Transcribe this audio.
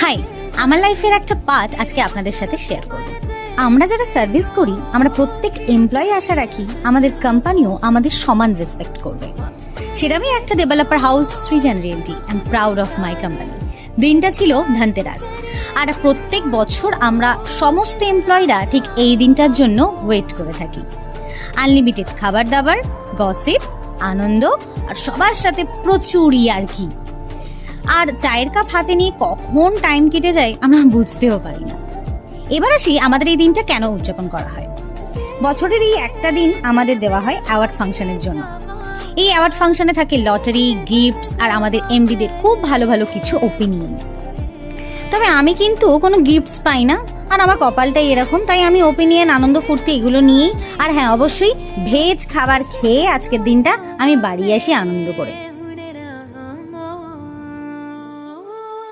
High, আমার লাইফের একটা পার্ট আজকে আপনাদের সাথে শেয়ার করব। আমরা যারা সার্ভিস করি, আমরা প্রত্যেক এমপ্লয়ি আশা রাখি আমাদের কোম্পানিও আমাদের সমান রেসপেক্ট করবে। সেরকমই একটা developer house Srijan realty. I am proud of my company. দিনটা ছিল ধনতেরাস, আর প্রত্যেক বছর আমরা সমস্ত এমপ্লয়িরা ঠিক এই দিনটার জন্য ওয়েট করে থাকি। আনলিমিটেড খাবার দাবার, গসিপ, আনন্দ আর সবার সাথে প্রচুর ইয়ার্কি। আর চায়ের কাপ হাতে নিয়ে কখন টাইম কেটে যায় আমরা বুঝতেও পারি না। এবার আসি আমাদের এই দিনটা কেন উদযাপন করা হয়। বছরের এই একটা দিন আমাদের দেওয়া হয় অ্যাওয়ার্ড ফাংশনের জন্য। এই অ্যাওয়ার্ড ফাংশনে থাকে লটারি, গিফটস আর আমাদের এমডিদের খুব ভালো ভালো কিছু ওপিনিয়ন। তবে আমি কিন্তু কোনো গিফটস পাই না, আর আমার কপালটাই এরকম, তাই আমি ওপিনিয়ন, আনন্দ ফুর্তি এগুলো নিয়েই, আর হ্যাঁ অবশ্যই ভেজ খাবার খেয়ে আজকের দিনটা আমি বাড়ি আসি আনন্দ করে।